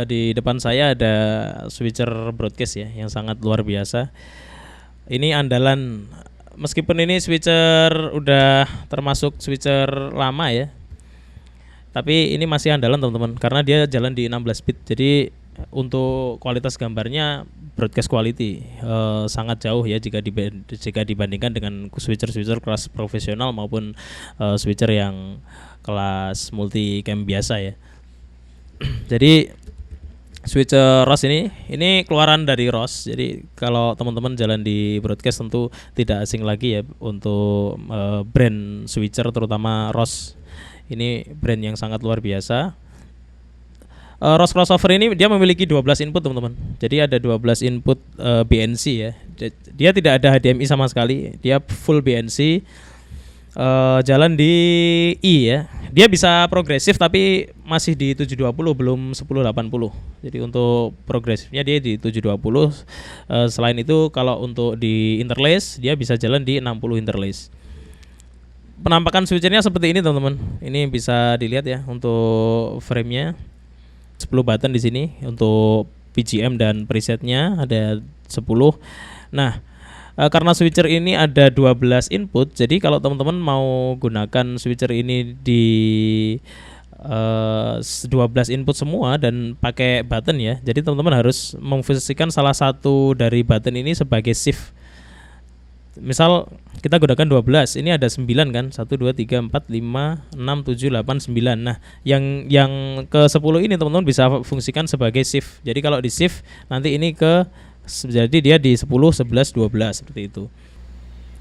di depan saya ada switcher broadcast ya yang sangat luar biasa. Ini andalan, meskipun ini switcher udah termasuk switcher lama ya, tapi ini masih andalan teman-teman karena dia jalan di 16 bit. Jadi untuk kualitas gambarnya broadcast quality sangat jauh ya jika dibandingkan dengan switcher-switcher kelas profesional maupun switcher yang kelas multicam biasa ya. Jadi switcher ROS ini keluaran dari ROS. Jadi kalau teman-teman jalan di broadcast tentu tidak asing lagi ya untuk brand switcher terutama ROS. Ini brand yang sangat luar biasa. ROS crossover ini dia memiliki 12 input teman-teman. Jadi ada 12 input BNC ya. Dia tidak ada HDMI sama sekali. Dia full BNC. Jalan di I ya. Dia bisa progresif tapi masih di 720 belum 1080. Jadi untuk progresifnya dia di 720. Selain itu kalau untuk di interlace dia bisa jalan di 60 interlace. Penampakan switchernya seperti ini teman-teman. Ini bisa dilihat ya untuk frame-nya. 10 button di sini untuk PGM dan presetnya ada 10. Nah, karena switcher ini ada 12 input, jadi kalau teman-teman mau gunakan switcher ini di 12 input semua dan pakai button ya. Jadi teman-teman harus memposisikan salah satu dari button ini sebagai shift. Misal kita gunakan 12, ini ada 9 kan, 1, 2, 3, 4, 5, 6, 7, 8, 9. Nah yang ke 10 ini teman-teman bisa fungsikan sebagai shift. Jadi kalau di shift nanti ini jadi dia di 10, 11, 12 seperti itu.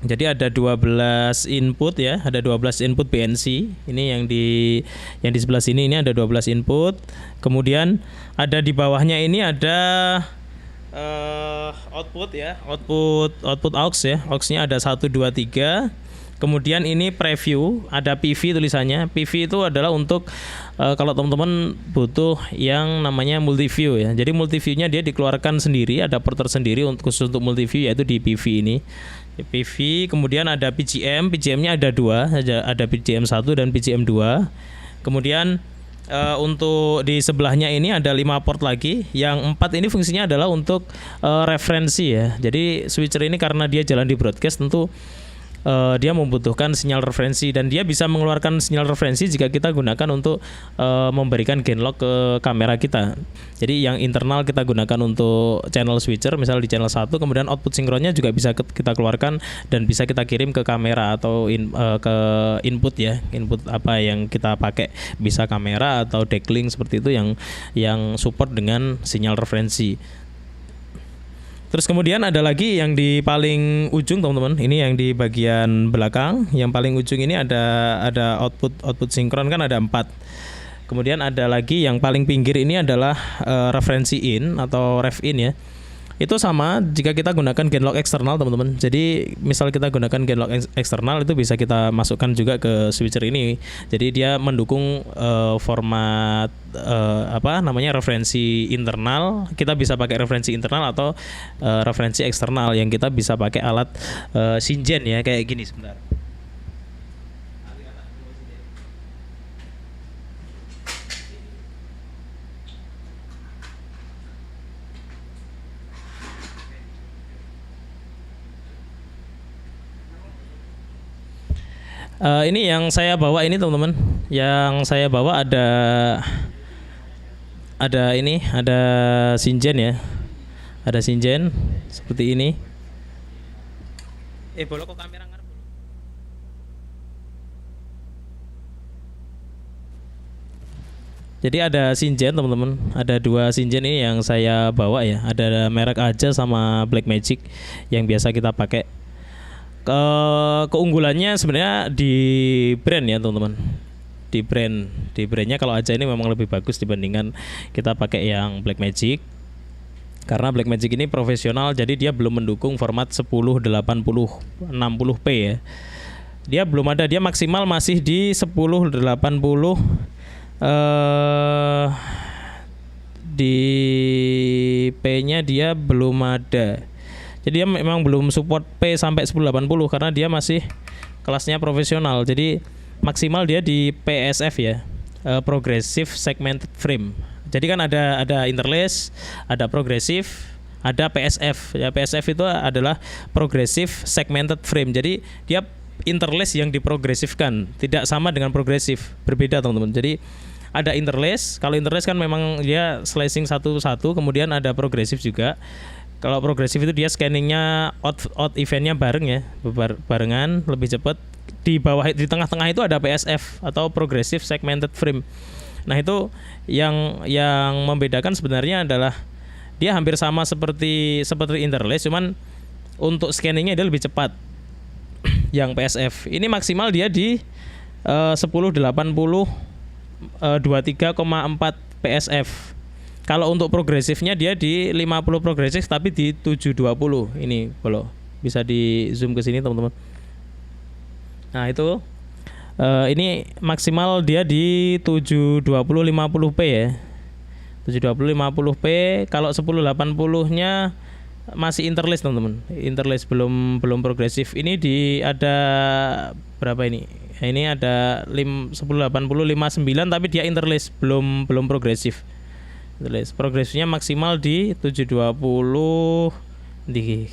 Jadi ada 12 input ya, ada 12 input BNC. Ini yang di sebelah sini ini ada 12 input. Kemudian ada di bawahnya ini ada output ya, output aux ya. Aux-nya ada 1 2 3. Kemudian ini preview, ada PV tulisannya. PV itu adalah untuk kalau teman-teman butuh yang namanya multiview ya. Jadi multiview-nya dia dikeluarkan sendiri, ada porter sendiri khusus untuk multiview yaitu di PV ini. Di PV, kemudian ada PGM, PGM-nya ada 2, ada PGM 1 dan PGM 2. Kemudian untuk di sebelahnya ini ada 5 port lagi. Yang 4 ini fungsinya adalah untuk referensi ya. Jadi switcher ini karena dia jalan di broadcast tentu dia membutuhkan sinyal referensi dan dia bisa mengeluarkan sinyal referensi jika kita gunakan untuk memberikan gain lock ke kamera kita. Jadi yang internal kita gunakan untuk channel switcher, misal di channel 1, kemudian output sinkronnya juga bisa kita keluarkan dan bisa kita kirim ke kamera atau ke input ya, input apa yang kita pakai, bisa kamera atau decklink seperti itu yang support dengan sinyal referensi. Terus kemudian ada lagi yang di paling ujung teman-teman. Ini yang di bagian belakang. Yang paling ujung ini ada output sinkron kan ada 4. Kemudian ada lagi yang paling pinggir ini adalah referensi in atau ref in ya. Itu sama jika kita gunakan gain lock eksternal teman-teman. Jadi misal kita gunakan gain lock eksternal itu bisa kita masukkan juga ke switcher ini. Jadi dia mendukung format referensi internal. Kita bisa pakai referensi internal atau referensi eksternal yang kita bisa pakai alat Shingen ya, kayak gini sebentar. Ini yang saya bawa ini teman-teman. Yang saya bawa ada Shingen ya. Ada Shingen seperti ini. Boleh kok kamera ngarep. Jadi ada Shingen teman-teman. Ada 2 Shingen ini yang saya bawa ya. Ada merek aja sama Blackmagic yang biasa kita pakai. Keunggulannya sebenarnya di brand ya teman-teman. Di brandnya kalau aja ini memang lebih bagus dibandingkan kita pakai yang Blackmagic. Karena Blackmagic ini profesional, jadi dia belum mendukung format 1080 60p ya. Dia belum ada, dia maksimal masih di 1080 di P-nya dia belum ada. Jadi dia memang belum support P sampai 1080 karena dia masih kelasnya profesional. Jadi maksimal dia di PSF ya, Progressive Segmented Frame. Jadi kan ada interlace, ada progresif, ada PSF. Ya, PSF itu adalah progressive segmented frame. Jadi dia interlace yang diprogresifkan, tidak sama dengan progresif, berbeda teman-teman. Jadi ada interlace. Kalau interlace kan memang dia slicing satu-satu, kemudian ada progresif juga. Kalau progresif itu dia scanningnya odd eventnya bareng ya, barengan, lebih cepat. Di bawah, di tengah-tengah itu ada PSF atau progressive segmented frame. Nah itu yang membedakan sebenarnya adalah dia hampir sama seperti interlace, cuman untuk scanningnya dia lebih cepat. Yang PSF ini maksimal dia di 1080 23,4 PSF. Kalau untuk progresifnya dia di 50 progresif tapi di 720. Ini kalau bisa di zoom ke sini teman-teman. Nah itu ini maksimal dia di 720 50p ya. 720 50p. Kalau 1080-nya masih interlace teman-teman. Interlace belum progresif. Ini ada berapa ini? Ini ada 1080 59 tapi dia interlace belum progresif. Progresifnya maksimal di 720 di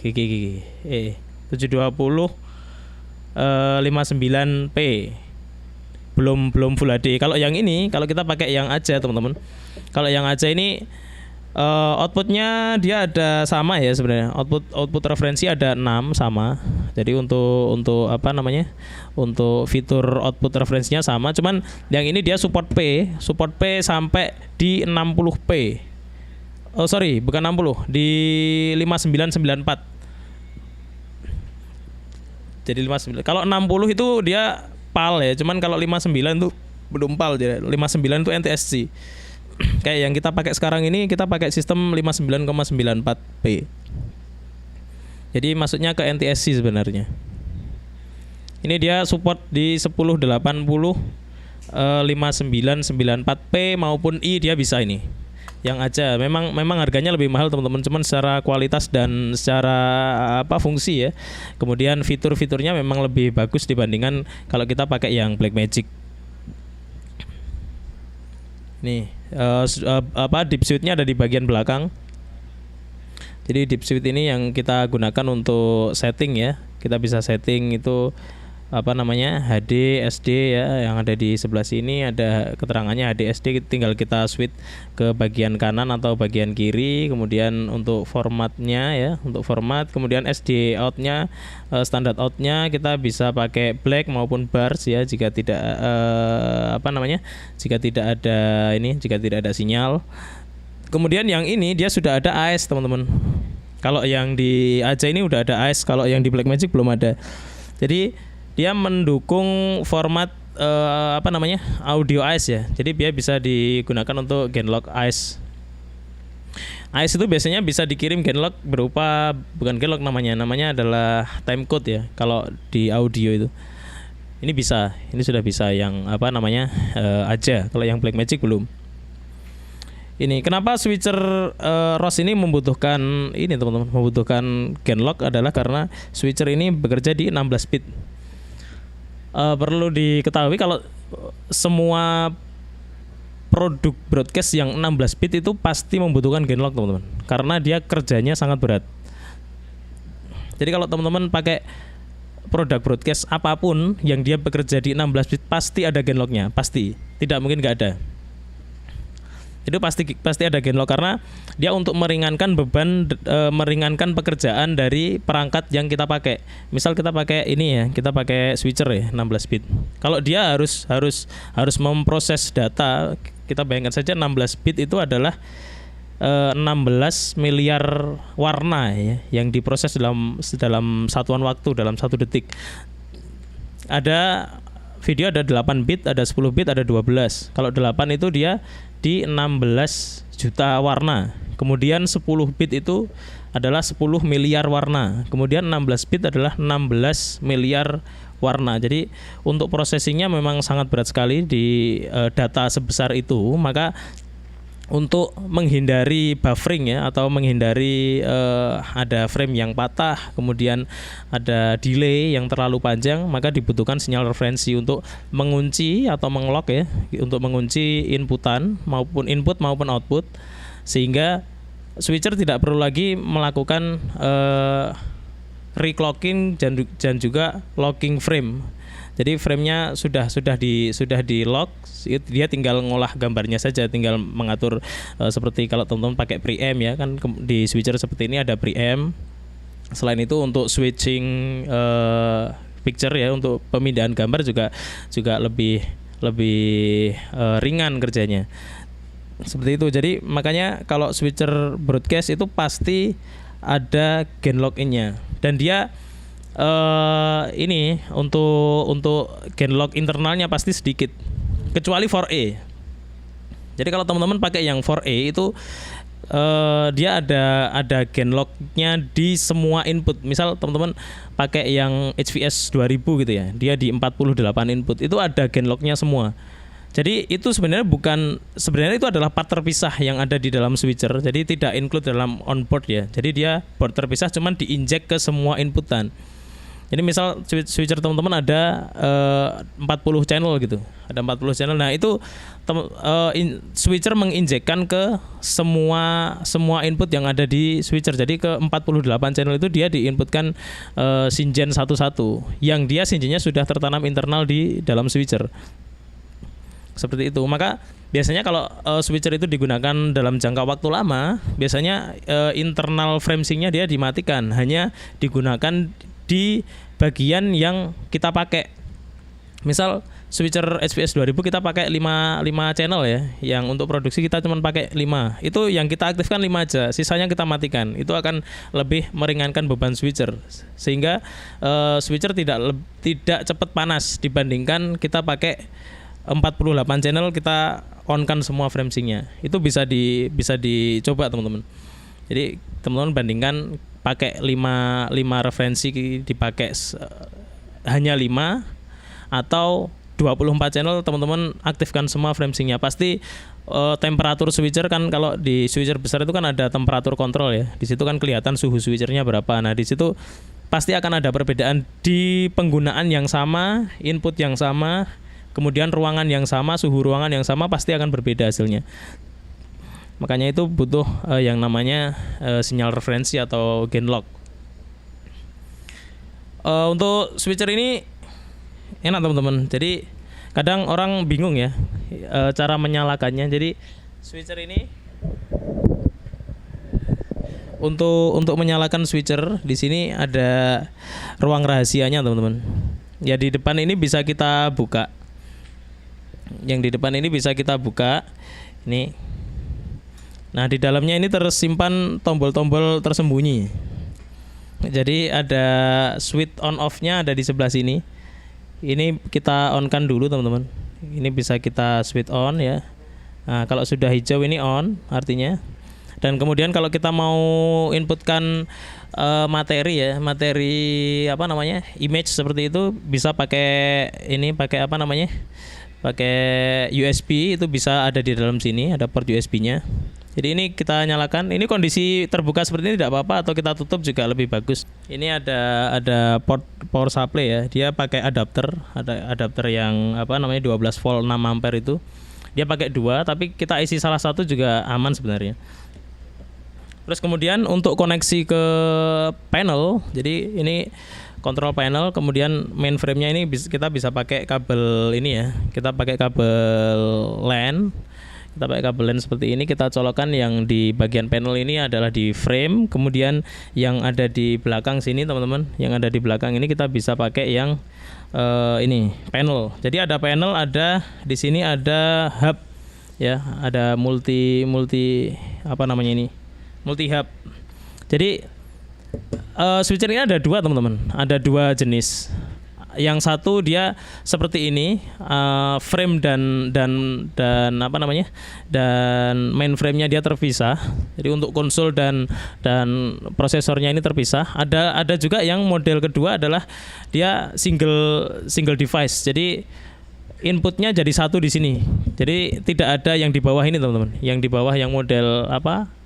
720 59p. Belum Full HD. Kalau yang ini, kalau kita pakai yang aja teman-teman. Kalau yang aja ini outputnya dia ada sama ya sebenarnya. Output referensi ada 6 sama. Jadi untuk apa namanya? Untuk fitur output referensinya sama, cuman yang ini dia support P sampai di 60p. Oh sorry, bukan 60, di 5994. Jadi 59. Kalau 60 itu dia PAL ya, cuman kalau 59 tuh belum PAL dia. 59 itu NTSC. Kayak yang kita pakai sekarang ini, kita pakai sistem 59,94p. Jadi maksudnya ke NTSC sebenarnya. Ini dia support di 1080 5994p maupun I dia bisa ini. Yang aja memang harganya lebih mahal teman-teman, cuman secara kualitas dan secara fungsi ya. Kemudian fitur-fiturnya memang lebih bagus dibandingkan kalau kita pakai yang Blackmagic. Nih, deep switch-nya ada di bagian belakang. Jadi deep switch ini yang kita gunakan untuk setting ya. Kita bisa setting itu HD, SD ya, yang ada di sebelah sini ada keterangannya HD, SD, tinggal kita switch ke bagian kanan atau bagian kiri. Kemudian untuk formatnya ya, untuk format, kemudian SD outnya, standar outnya kita bisa pakai black maupun bars ya, jika tidak jika tidak ada sinyal. Kemudian yang ini dia sudah ada AES teman-teman. Kalau yang di AJA ini udah ada AES, kalau yang di Blackmagic belum ada. Jadi dia mendukung format audio AES ya. Jadi dia bisa digunakan untuk Genlock AES. AES itu biasanya bisa dikirim Genlock berupa, bukan Genlock namanya adalah timecode ya. Kalau di audio itu. Ini sudah bisa yang aja. Kalau yang Blackmagic belum. Ini kenapa switcher ROS ini membutuhkan ini teman-teman, membutuhkan Genlock adalah karena switcher ini bekerja di 16 bit. Perlu diketahui kalau semua produk broadcast yang 16 bit itu pasti membutuhkan Genlock teman-teman, karena dia kerjanya sangat berat. Jadi kalau teman-teman pakai produk broadcast apapun yang dia bekerja di 16 bit pasti ada Genlocknya, pasti, tidak mungkin nggak ada. Itu pasti ada Genlock karena dia untuk meringankan beban, meringankan pekerjaan dari perangkat yang kita pakai. Misal kita pakai ini ya, kita pakai switcher ya 16 bit. Kalau dia harus memproses data, kita bayangkan saja 16 bit itu adalah 16 miliar warna ya, yang diproses dalam satuan waktu, dalam 1 detik. Ada video ada 8 bit, ada 10 bit, ada 12. Kalau 8 itu dia di 16 juta warna. Kemudian 10 bit itu adalah 10 miliar warna. Kemudian 16 bit adalah 16 miliar warna. Jadi untuk processingnya memang sangat berat sekali di data sebesar itu. Maka untuk menghindari buffering ya, atau menghindari ada frame yang patah, kemudian ada delay yang terlalu panjang, maka dibutuhkan sinyal referensi untuk mengunci atau mengelock ya, untuk mengunci inputan maupun input maupun output, sehingga switcher tidak perlu lagi melakukan reclocking dan juga locking frame. Jadi framenya sudah di lock, dia tinggal ngolah gambarnya saja, tinggal mengatur seperti kalau teman-teman pakai preamp ya kan, di switcher seperti ini ada preamp. Selain itu untuk switching picture ya, untuk pemindahan gambar juga lebih ringan kerjanya. Seperti itu. Jadi makanya kalau switcher broadcast itu pasti ada gain lock in-nya, dan dia ini untuk gain lock internalnya pasti sedikit, kecuali 4A. Jadi kalau teman-teman pakai yang 4A itu dia ada gain lock-nya di semua input. Misal teman-teman pakai yang HVS 2000 gitu ya, dia di 48 input itu ada gain lock-nya semua. Jadi itu sebenarnya itu adalah part terpisah yang ada di dalam switcher. Jadi tidak include dalam onboard ya. Jadi dia board terpisah, cuman diinjek ke semua inputan. Jadi misal switcher teman-teman ada 40 channel gitu, ada 40 channel. Nah itu switcher menginjekkan ke semua input yang ada di switcher. Jadi ke 48 channel itu dia diinputkan sinjen satu-satu, yang dia sinjennya sudah tertanam internal di dalam switcher. Seperti itu. Maka biasanya kalau switcher itu digunakan dalam jangka waktu lama, biasanya internal frame sync-nya dia dimatikan, hanya digunakan di bagian yang kita pakai. Misal switcher HVS 2000 kita pakai 5 channel ya, yang untuk produksi kita cuma pakai 5. Itu yang kita aktifkan 5 aja, sisanya kita matikan. Itu akan lebih meringankan beban switcher, sehingga switcher tidak cepat panas dibandingkan kita pakai 48 channel kita on-kan semua frame sync-nya. Itu bisa dicoba teman-teman. Jadi teman-teman bandingkan pakai 5 referensi dipakai hanya 5, atau 24 channel teman-teman aktifkan semua frame sync-nya. Pasti temperatur switcher kan, kalau di switcher besar itu kan ada temperatur kontrol ya. Di situ kan kelihatan suhu switchernya berapa. Nah, di situ pasti akan ada perbedaan di penggunaan yang sama, input yang sama, kemudian ruangan yang sama, suhu ruangan yang sama, pasti akan berbeda hasilnya. Makanya itu butuh yang namanya sinyal referensi atau gain lock. Untuk switcher ini enak teman-teman. Jadi kadang orang bingung ya cara menyalakannya. Jadi switcher ini untuk menyalakan switcher, di sini ada ruang rahasianya teman-teman. Ya, di depan ini bisa kita buka. Yang di depan ini bisa kita buka. Ini. Nah, di dalamnya ini tersimpan tombol-tombol tersembunyi. Jadi ada switch on off-nya ada di sebelah sini. Ini kita on-kan dulu teman-teman. Ini bisa kita switch on ya. Nah, kalau sudah hijau ini on artinya. Dan kemudian kalau kita mau inputkan materi ya, image seperti itu, bisa pakai USB, itu bisa ada di dalam sini, ada port USB-nya. Jadi ini kita nyalakan. Ini kondisi terbuka seperti ini tidak apa-apa, atau kita tutup juga lebih bagus. Ini ada port power supply ya. Dia pakai adapter, ada adapter yang 12 volt 6 ampere itu. Dia pakai 2, tapi kita isi salah satu juga aman sebenarnya. Terus kemudian untuk koneksi ke panel, jadi ini control panel, kemudian mainframe-nya ini kita bisa pakai kabel ini ya. Kita pakai kabel LAN. Kita pakai kabel LAN seperti ini, kita colokkan yang di bagian panel ini adalah di frame, kemudian yang ada di belakang sini teman-teman, yang ada di belakang ini kita bisa pakai yang ini panel. Jadi ada panel, ada di sini ada hub ya, ada multi multi hub. Jadi switcher ini ada 2 teman-teman, ada 2 jenis. Yang satu dia seperti ini, frame dan mainframe-nya dia terpisah. Jadi untuk konsol dan prosesornya ini terpisah. Ada juga yang model kedua adalah dia single device. Jadi inputnya jadi satu di sini. Jadi tidak ada yang di bawah ini teman-teman. Yang di bawah yang model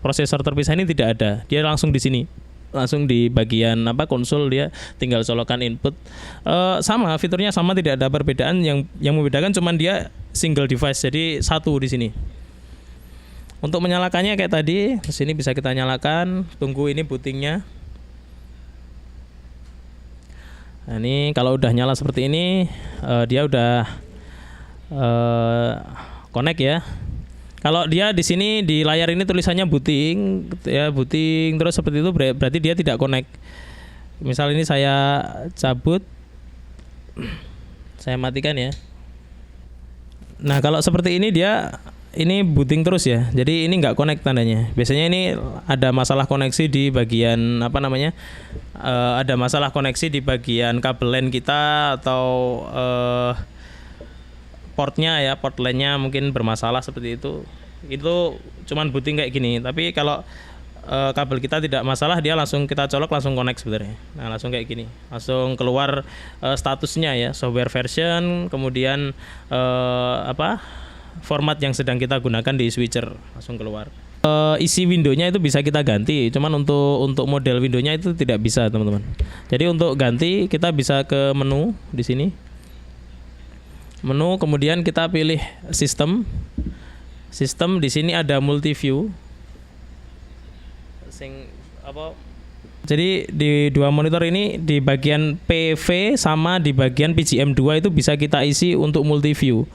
prosesor terpisah ini tidak ada. Dia langsung di sini. Langsung di bagian konsol dia tinggal colokan input. Sama fiturnya sama, tidak ada perbedaan. Yang membedakan cuman dia single device, jadi satu di sini. Untuk menyalakannya kayak tadi, di sini bisa kita nyalakan. Tunggu ini bootingnya. Nah, ini kalau udah nyala seperti ini, dia udah connect ya. Kalau dia di sini di layar ini tulisannya booting, ya booting terus seperti itu, berarti dia tidak connect. Misal ini saya cabut, saya matikan ya. Nah kalau seperti ini dia ini booting terus ya, jadi ini nggak connect tandanya. Biasanya ini ada masalah koneksi di bagian ada masalah koneksi di bagian kabel LAN kita atau portnya ya, port LAN-nya mungkin bermasalah seperti itu. Itu cuman booting kayak gini. Tapi kalau kabel kita tidak masalah, dia langsung kita colok langsung connect sebenarnya. Nah langsung kayak gini, langsung keluar statusnya ya, software version, kemudian format yang sedang kita gunakan di switcher langsung keluar. Isi windownya itu bisa kita ganti, cuman untuk model windownya itu tidak bisa teman-teman. Jadi untuk ganti kita bisa ke menu di sini. Menu, kemudian kita pilih sistem. Sistem di sini ada multi view. Jadi di dua monitor ini di bagian PV sama di bagian PGM2 itu bisa kita isi untuk multi view.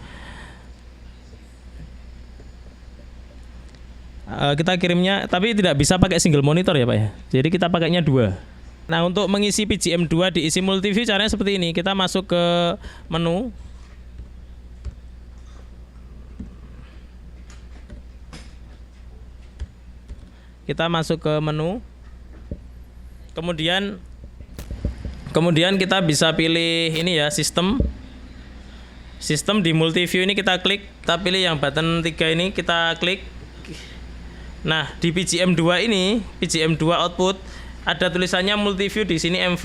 Kita kirimnya, tapi tidak bisa pakai single monitor ya Pak ya. Jadi kita pakainya dua. Nah untuk mengisi PGM2 diisi multi view caranya seperti ini. Kita masuk ke menu. Kita masuk ke menu. Kemudian kita bisa pilih ini ya, sistem. Sistem di multi view ini kita klik, kita pilih yang button 3 ini, kita klik. Nah, di PGM2 ini, PGM2 output ada tulisannya multi view di sini MV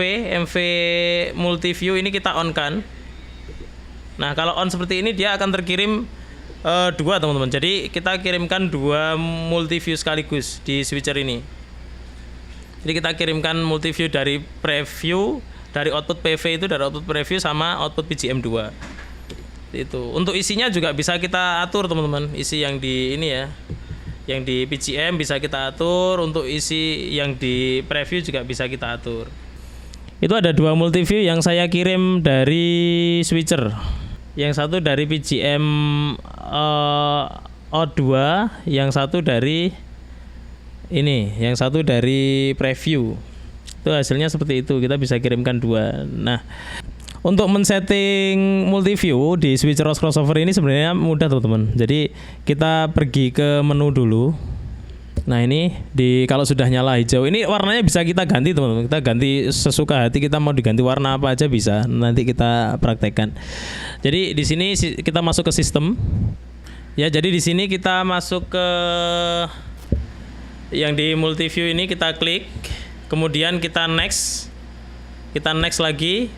multi view ini kita on kan. Nah, kalau on seperti ini dia akan terkirim dua teman-teman. Jadi kita kirimkan dua multi view sekaligus di switcher ini. Jadi kita kirimkan multi view dari preview, dari output PV itu, dari output preview sama output PGM2. Itu. Untuk isinya juga bisa kita atur teman-teman. Isi yang di ini ya, yang di PGM bisa kita atur. Untuk isi yang di preview juga bisa kita atur. Itu ada dua multi view yang saya kirim dari switcher. Yang satu dari PGM O2, yang satu dari ini, yang satu dari preview. Itu hasilnya seperti itu, kita bisa kirimkan dua. Nah, untuk men-setting multi view di switcher OS crossover ini sebenarnya mudah teman-teman. Jadi kita pergi ke menu dulu. Nah ini kalau sudah nyala hijau, ini warnanya bisa kita ganti teman-teman. Kita ganti sesuka hati, kita mau diganti warna apa aja bisa. Nanti kita praktekkan. Jadi di sini kita masuk ke sistem. Ya, jadi di sini kita masuk ke yang di multi view ini, kita klik, kemudian kita next. Kita next lagi.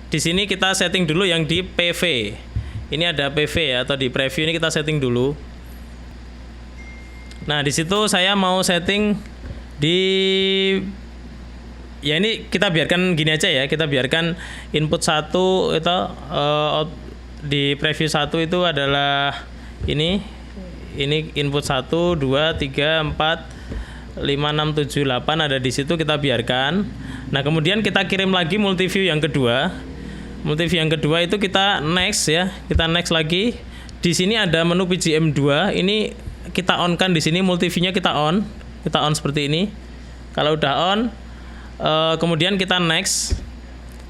Di sini kita setting dulu yang di PV. Ini ada PV ya, atau di preview ini kita setting dulu. Nah, di situ saya mau setting di ya ini kita biarkan gini aja ya. Kita biarkan input 1 itu di preview 1 itu adalah ini input 1 2 3 4 5 6 7 8 ada di situ, kita biarkan. Nah, kemudian kita kirim lagi multi view yang kedua. Multi view yang kedua itu kita next ya. Kita next lagi. Di sini ada menu PGM2. Ini kita on kan di sini, multi view-nya kita on seperti ini. Kalau udah on, kemudian kita next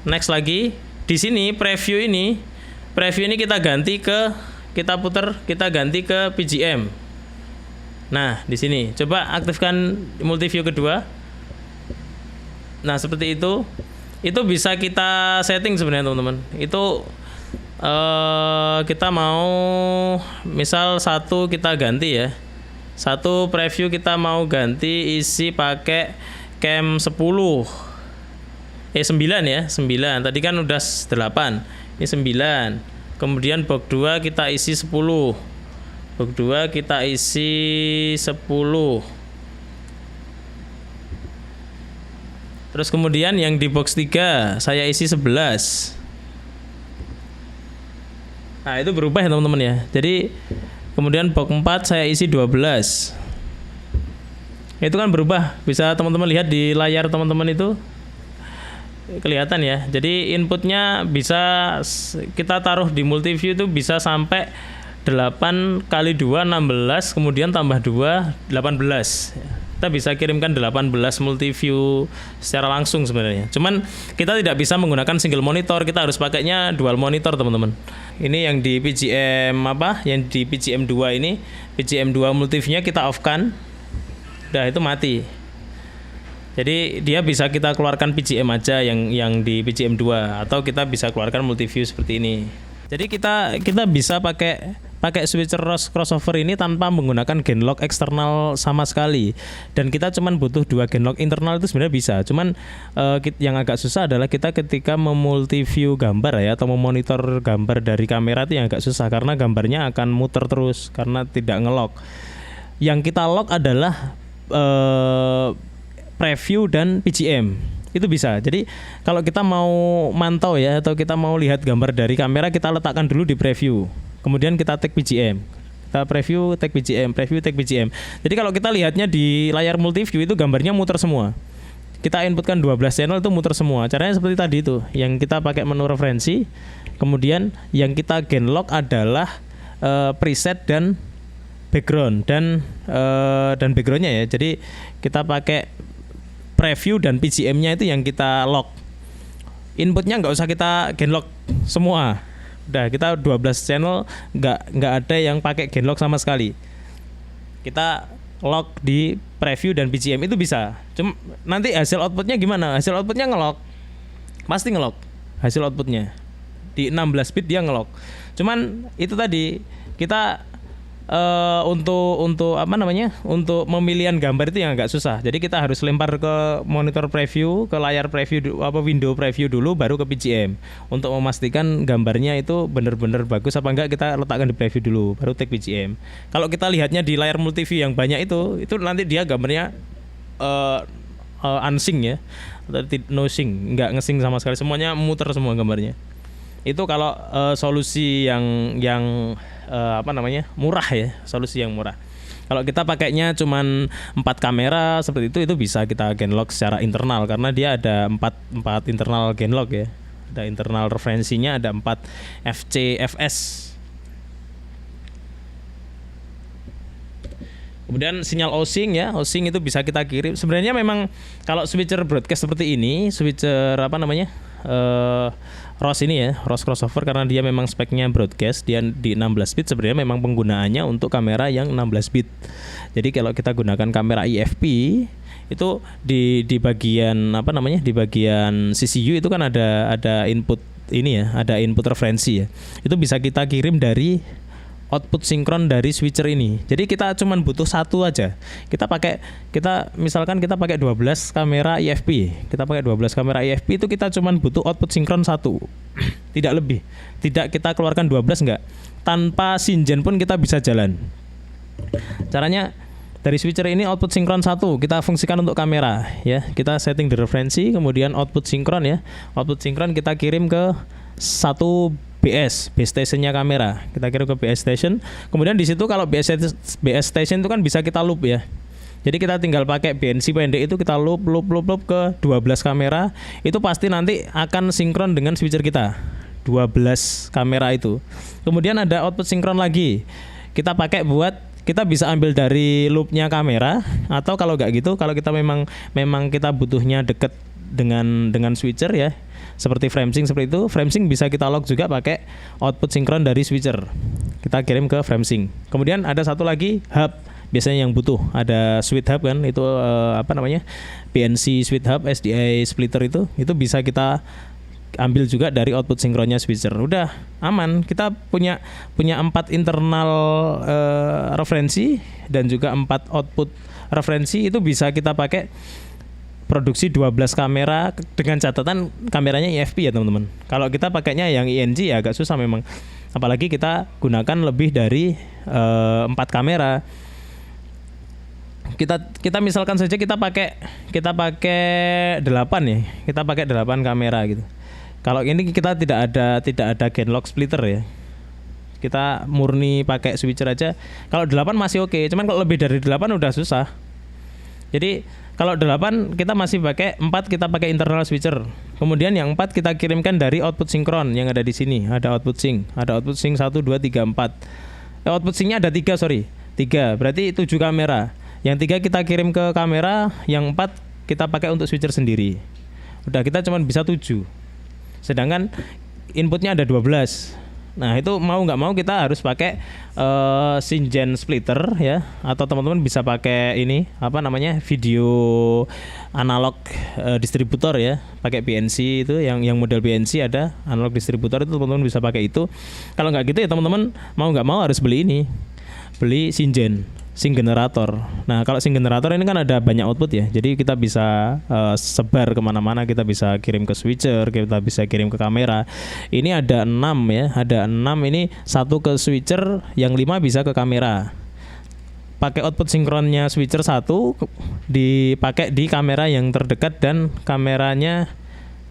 lagi. Di sini preview ini kita ganti ke PGM. Nah di sini coba aktifkan multi view kedua. Nah seperti itu bisa kita setting sebenarnya teman-teman. Itu kita mau misal satu kita ganti ya, satu preview kita mau ganti isi pakai cam 10 9 ya, 9 tadi kan udah 8, ini 9. Kemudian box 2 kita isi 10. Box 2 kita isi 10. Terus kemudian yang di box 3 saya isi 11. Nah, itu berubah ya teman-teman ya. Jadi kemudian box 4 saya isi 12. Itu kan berubah. Bisa teman-teman lihat di layar teman-teman itu. Kelihatan ya. Jadi inputnya bisa kita taruh di multiview itu bisa sampai 8 kali 2 16, kemudian tambah 2 18. Kita bisa kirimkan 18 multiview secara langsung sebenarnya. Cuman kita tidak bisa menggunakan single monitor, kita harus pakainya dual monitor teman-teman. Ini yang di PGM Yang di PGM 2 ini, PGM 2 multiview-nya kita off-kan. Udah itu mati. Jadi dia bisa kita keluarkan PGM aja yang di PGM 2 atau kita bisa keluarkan multiview seperti ini. Jadi kita bisa pakai switcher ROS crossover ini tanpa menggunakan genlock eksternal sama sekali. Dan kita cuman butuh 2 genlock internal itu sebenarnya bisa. Cuman yang agak susah adalah kita ketika memultiview gambar ya atau memonitor gambar dari kamera itu yang agak susah karena gambarnya akan muter terus karena tidak ngelock. Yang kita lock adalah preview dan PGM itu bisa. Jadi kalau kita mau mantau ya atau kita mau lihat gambar dari kamera, kita letakkan dulu di preview, kemudian kita tag PGM, kita preview tag PGM, preview tag PGM. Jadi kalau kita lihatnya di layar multiview itu gambarnya muter semua. Kita inputkan 12 channel itu muter semua. Caranya seperti tadi itu, yang kita pakai menu referensi, kemudian yang kita genlock adalah preset dan background dan backgroundnya ya. Jadi kita pakai preview dan PGM-nya itu yang kita lock. Inputnya nggak usah kita genlock semua. Udah kita 12 channel nggak ada yang pakai genlock sama sekali. Kita lock di preview dan PGM itu bisa. Cuma nanti hasil outputnya gimana? Hasil outputnya ngelock. Pasti ngelock hasil outputnya. Di 16 bit dia ngelock. Cuman itu tadi kita untuk untuk pemilihan gambar itu yang agak susah. Jadi kita harus lempar ke monitor preview, ke layar preview window preview dulu baru ke PGM untuk memastikan gambarnya itu benar-benar bagus apa enggak. Kita letakkan di preview dulu baru tag PGM. Kalau kita lihatnya di layar multiview yang banyak itu nanti dia gambarnya unsync ya atau no sync, enggak nge-sync sama sekali, semuanya muter semua gambarnya. Itu kalau solusi yang murah ya, solusi yang murah. Kalau kita pakainya cuman 4 kamera seperti itu bisa kita genlock secara internal karena dia ada 4 internal genlock ya. Ada internal referensinya, ada 4 FCFS. Kemudian sinyal osing ya, osing itu bisa kita kirim. Sebenarnya memang kalau switcher broadcast seperti ini, switcher ROS ini ya, ROS crossover, karena dia memang speknya broadcast, dia di 16 bit, sebenarnya memang penggunaannya untuk kamera yang 16 bit. Jadi kalau kita gunakan kamera IFP itu di bagian di bagian CCU itu kan ada input ini ya, ada input referensi ya. Itu bisa kita kirim dari output sinkron dari switcher ini. Jadi kita cuman butuh satu aja. Misalkan kita pakai 12 kamera IFP. Kita pakai 12 kamera IFP itu kita cuman butuh output sinkron 1. Tidak lebih. Tidak kita keluarkan 12 enggak. Tanpa sinden pun kita bisa jalan. Caranya dari switcher ini output sinkron 1 kita fungsikan untuk kamera ya. Kita setting di referensi, kemudian output sinkron ya. Output sinkron kita kirim ke satu base station-nya kamera. Kita kirim ke BS station. Kemudian di situ kalau BS station itu kan bisa kita loop ya. Jadi kita tinggal pakai BNC pendek itu kita loop ke 12 kamera. Itu pasti nanti akan sinkron dengan switcher kita. 12 kamera itu. Kemudian ada output sinkron lagi. Kita pakai kita bisa ambil dari loopnya kamera, atau kalau nggak gitu, kalau kita memang kita butuhnya deket dengan switcher ya, seperti FrameSync seperti itu, FrameSync bisa kita lock juga pakai output sinkron dari switcher. Kita kirim ke FrameSync. Kemudian ada satu lagi hub, biasanya yang butuh ada switch hub kan, itu BNC switch hub SDI splitter itu bisa kita ambil juga dari output sinkronnya switcher. Udah aman, kita punya 4 internal referensi dan juga 4 output referensi. Itu bisa kita pakai produksi 12 kamera dengan catatan kameranya IFP ya teman-teman. Kalau kita pakainya yang ING ya agak susah memang. Apalagi kita gunakan lebih dari 4 kamera. Kita misalkan saja kita pakai 8 ya. Kita pakai 8 kamera gitu. Kalau ini kita tidak ada gain lock splitter ya. Kita murni pakai switcher aja. Kalau 8 masih oke, cuman kalau lebih dari 8 udah susah. Jadi kalau 8 kita masih pakai 4, kita pakai internal switcher. Kemudian yang 4 kita kirimkan dari output sinkron yang ada di sini. Ada output sync 1 2 3 4. Output syncnya ada 3, 3. Berarti 7 kamera. Yang 3 kita kirim ke kamera, yang 4 kita pakai untuk switcher sendiri. Udah, kita cuma bisa 7. Sedangkan inputnya ada 12. Nah, itu mau nggak mau kita harus pakai Syngen splitter ya, atau teman-teman bisa pakai ini video analog distributor ya, pakai PNC itu yang model PNC ada analog distributor itu, teman-teman bisa pakai itu. Kalau nggak gitu ya teman-teman mau nggak mau harus beli Syngen sync generator. Nah, kalau sync generator ini kan ada banyak output ya, jadi kita bisa sebar kemana-mana, kita bisa kirim ke switcher, kita bisa kirim ke kamera. Ini ada 6 ya, ada 6 ini, 1 ke switcher, yang 5 bisa ke kamera. Pakai output sinkronnya switcher 1 dipakai di kamera yang terdekat dan kameranya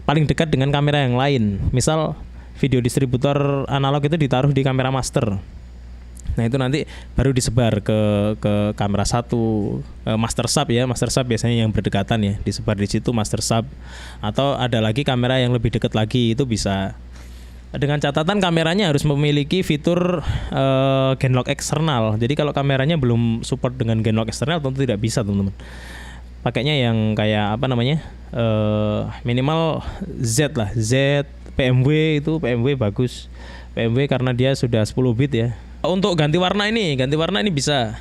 paling dekat dengan kamera yang lain. Misal video distributor analog itu ditaruh di kamera master. Nah, itu nanti baru disebar ke kamera 1, master sub ya. Master sub biasanya yang berdekatan ya, disebar di situ master sub. Atau ada lagi kamera yang lebih dekat lagi, itu bisa. Dengan catatan kameranya harus memiliki fitur gain lock eksternal. Jadi kalau kameranya belum support dengan gain lock eksternal tentu tidak bisa, teman-teman. Pakainya yang kayak minimal Z lah, Z, PMW itu, PMW bagus. PMW karena dia sudah 10 bit ya. Untuk ganti warna ini bisa.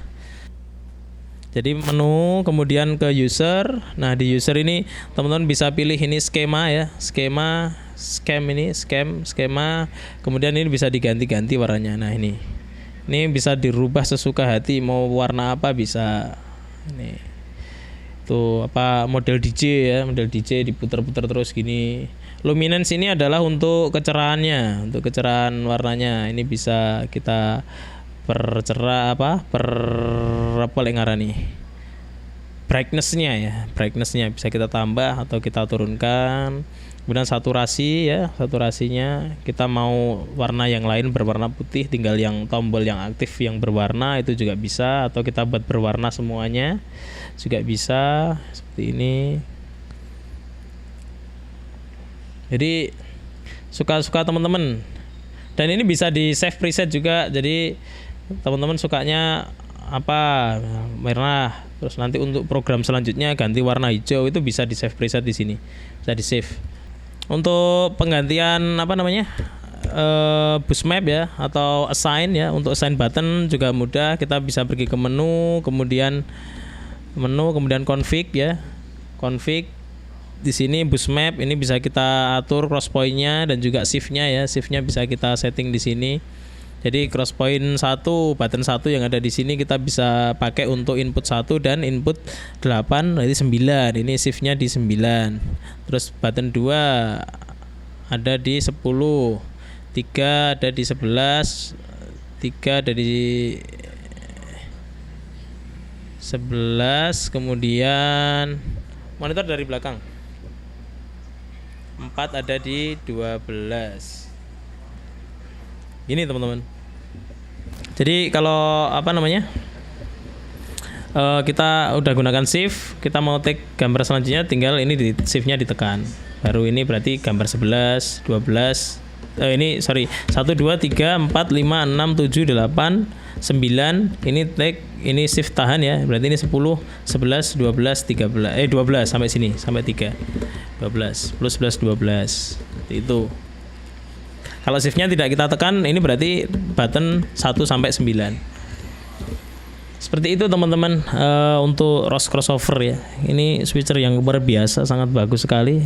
Jadi menu, kemudian ke user. Nah, di user ini teman-teman bisa pilih ini skema ya, skema. Kemudian ini bisa diganti-ganti warnanya. Nah, ini bisa dirubah sesuka hati, mau warna apa bisa. Ini tuh model DJ diputar-putar terus gini. Luminance ini adalah untuk kecerahannya, untuk kecerahan warnanya. Ini bisa kita percerah brightness-nya bisa kita tambah atau kita turunkan. Kemudian saturasinya kita mau warna yang lain berwarna putih, tinggal yang tombol yang aktif yang berwarna itu juga bisa, atau kita buat berwarna semuanya juga bisa seperti ini. Jadi suka-suka teman-teman. Dan ini bisa di save preset juga. Jadi teman-teman sukanya merah, terus nanti untuk program selanjutnya ganti warna hijau, itu bisa di save preset di sini. Bisa di save. Untuk penggantian boost map ya, atau assign ya, untuk assign button juga mudah. Kita bisa pergi ke menu, kemudian config ya. Config. Di sini boost map ini bisa kita atur cross point-nya dan juga shift-nya ya. Shift-nya bisa kita setting di sini. Jadi cross point 1, button 1 yang ada di sini kita bisa pakai untuk input 1 dan input 8, nanti 9. Ini shift-nya di 9. Terus button 2 ada di 10. 3 ada di 11. 3 ada di 11. Kemudian monitor dari belakang 4 ada di 12. Gini teman-teman. Jadi kalau kita udah gunakan shift, kita mau take gambar selanjutnya, tinggal ini di shift-nya ditekan. Baru ini berarti gambar 11, 12. 1 2 3 4 5 6 7 8 9. Ini take, ini shift tahan ya. Berarti ini 10, 11, 12, 13. 12 sampai sini, sampai 3. 12 plus 11 12. Itu. Kalau shift-nya tidak kita tekan, ini berarti button 1 sampai 9. Seperti itu teman-teman, untuk ROS crossover ya. Ini switcher yang luar biasa, sangat bagus sekali.